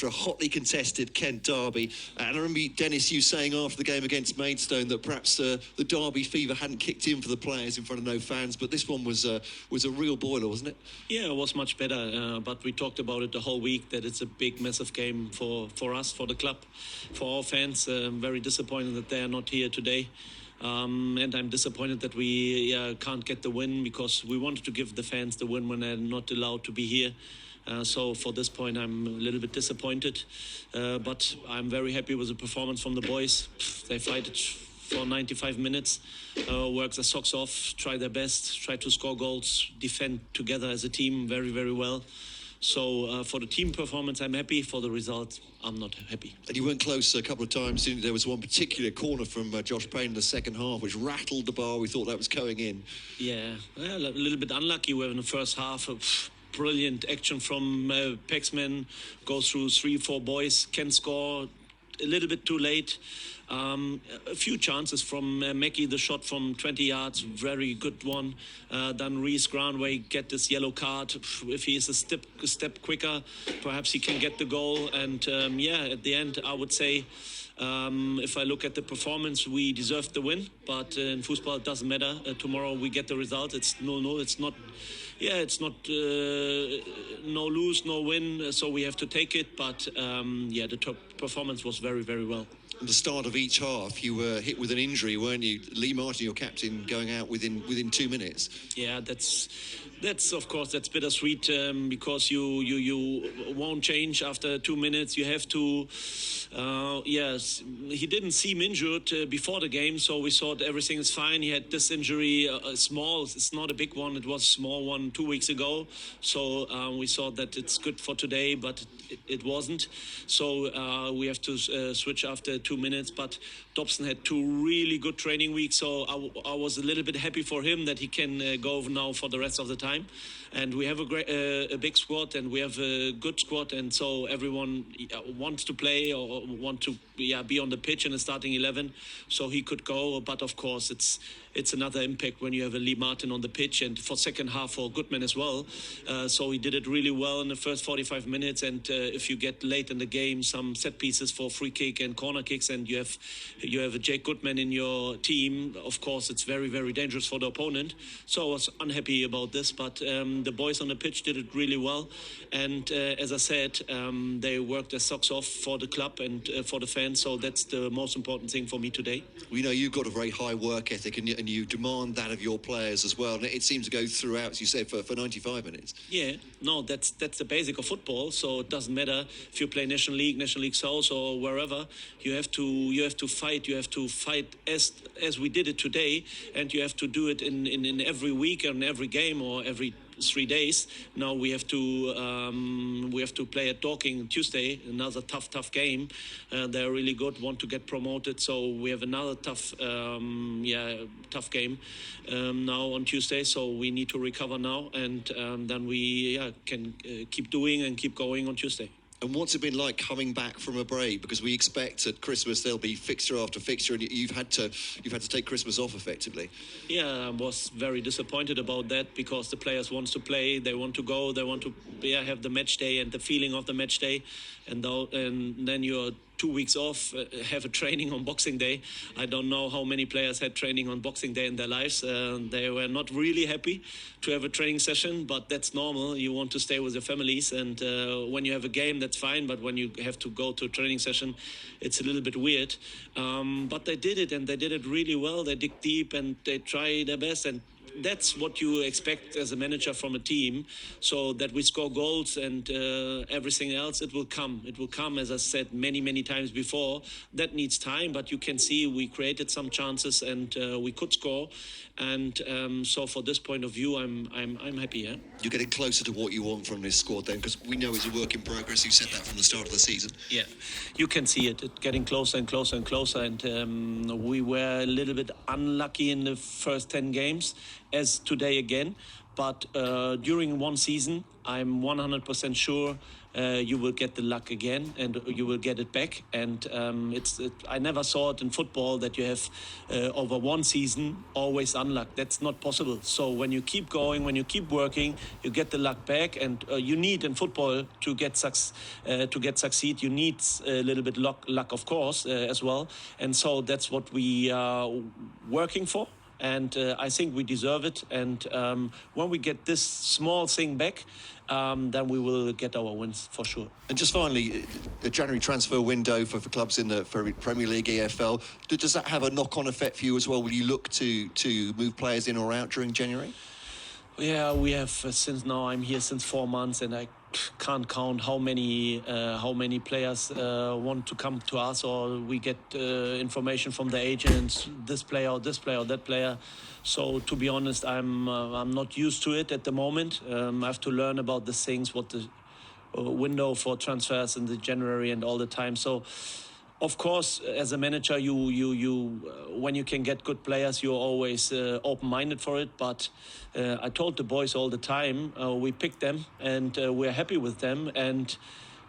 after a hotly contested Kent derby. And I remember, Dennis, you saying after the game against Maidstone that perhaps the derby fever hadn't kicked in for the players in front of no fans, but this one was a real boiler, wasn't it? Yeah, it was much better, but we talked about it the whole week, that it's a big, massive game for us, for the club, for our fans. Very disappointed that they are not here today. And I'm disappointed that we can't get the win, because we wanted to give the fans the win when they're not allowed to be here. So for this point, I'm a little bit disappointed. But I'm very happy with the performance from the boys. They fight it for 95 minutes, work their socks off, try their best, try to score goals, defend together as a team very, very well. So for the team performance, I'm happy. For the result, I'm not happy. And you went close a couple of times. There was one particular corner from Josh Payne in the second half, which rattled the bar. We thought that was going in. Yeah, well, a little bit unlucky. We were in the first half. Brilliant action from Paxman. Goes through 3-4 boys. Can score a little bit too late. A few chances from Mackie, the shot from 20 yards, very good one. Then Reece Granway get this yellow card. If he is a step quicker, perhaps he can get the goal. And at the end, I would say, if I look at the performance, we deserved the win. But in football, it doesn't matter. Tomorrow we get the result. It's 0-0. It's not. Yeah, it's not no lose, no win. So we have to take it. But the top performance was very, very well. At the start of each half, you were hit with an injury, weren't you? Lee Martin, your captain, going out within 2 minutes. Yeah, that's of course that's bittersweet, because you won't change after 2 minutes. You have to. Yes, he didn't seem injured before the game, so we thought everything is fine. He had this injury, small. It's not a big one. It was a small one 2 weeks ago. So we thought that it's good for today, but it wasn't. So we have to switch after 2 minutes. But Dobson had 2 really good training weeks, so I was a little bit happy for him that he can go now for the rest of the time. And we have a big squad, and we have a good squad, and so everyone wants to play or want to be on the pitch in the starting 11, so he could go. But of course, it's another impact when you have a Lee Martin on the pitch, and for second half for Goodman as well. So he did it really well in the first 45 minutes. And if you get late in the game, some set pieces for free kick and corner kicks, and you have a Jake Goodman in your team, of course, it's very, very dangerous for the opponent. So I was unhappy about this, but the boys on the pitch did it really well. And as I said, they worked their socks off for the club and for the fans. So that's the most important thing for me today. We know you've got a very high work ethic, and you demand that of your players as well. And it seems to go throughout, as you said, for 95 minutes. Yeah, no, that's the basic of football. So it doesn't matter if you play National League South or wherever. You have to fight. You have to fight as we did it today, and you have to do it in every week and every game or every 3 days. Now we have to play at Dorking Tuesday, another tough game. They're really good, want to get promoted, so we have another tough game now on Tuesday. So we need to recover now, and then we can keep doing and keep going on Tuesday. And what's it been like coming back from a break? Because we expect at Christmas there'll be fixture after fixture, and you've had to take Christmas off effectively. Yeah, I was very disappointed about that, because the players want to play, they want to go, they want to have the match day and the feeling of the match day, and then you're 2 weeks off, have a training on Boxing Day. I don't know how many players had training on Boxing Day in their lives. They were not really happy to have a training session, but that's normal. You want to stay with your families, and when you have a game, that's fine, but when you have to go to a training session, it's a little bit weird. But they did it, and they did it really well. They dig deep, and they try their best, and that's what you expect as a manager from a team, so that we score goals, and everything else, it will come. It will come, as I said many times before. That needs time, but you can see we created some chances, and we could score. And so for this point of view, I'm happy. Yeah? You're getting closer to what you want from this squad then, because we know it's a work in progress. You said that from the start of the season. Yeah, you can see it getting closer and closer and closer. And we were a little bit unlucky in the first 10 games, as today again. But during one season, I'm 100% sure you will get the luck again, and you will get it back. And I never saw it in football that you have over one season always unluck. That's not possible. So when you keep going, when you keep working, you get the luck back. And you need in football to get succeed. You need a little bit luck, of course, as well. And so that's what we are working for. And I think we deserve it. And when we get this small thing back, then we will get our wins for sure. And just finally, a January transfer window for clubs in the Premier League, EFL. Does that have a knock-on effect for you as well? Will you look to move players in or out during January? Yeah, we have I'm here since 4 months, and I can't count how many players want to come to us, or we get information from the agents, this player, that player. So to be honest, I'm not used to it at the moment. I have to learn about the things, what the window for transfers in the January and all the time. So of course, as a manager, you when you can get good players, you're always open-minded for it. But I told the boys all the time, we picked them and we're happy with them. And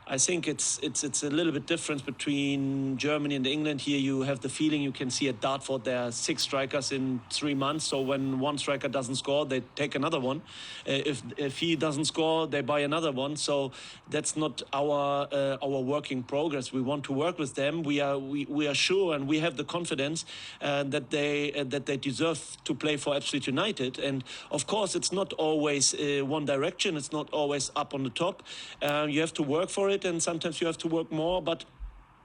I think it's a little bit difference between Germany and England. Here you have the feeling, you can see at Dartford there are 6 strikers in 3 months. So when one striker doesn't score, they take another one. If he doesn't score, they buy another one. So that's not our working progress. We want to work with them. We are sure, and we have the confidence that they deserve to play for Ipswich United. And of course, it's not always one direction. It's not always up on the top. You have to work for it, and sometimes you have to work more, but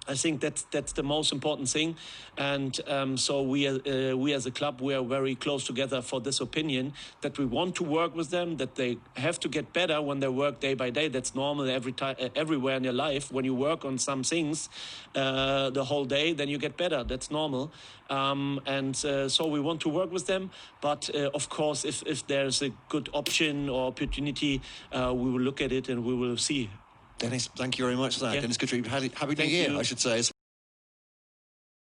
I think that's the most important thing. And so we as a club, we are very close together for this opinion that we want to work with them, that they have to get better when they work day by day. That's normal everywhere in your life. When you work on some things the whole day, then you get better. That's normal. So we want to work with them. But of course, if there's a good option or opportunity, we will look at it and we will see. Dennis, thank you very much for that. Yeah. Dennis Kutrieb, happy New Year, I should say.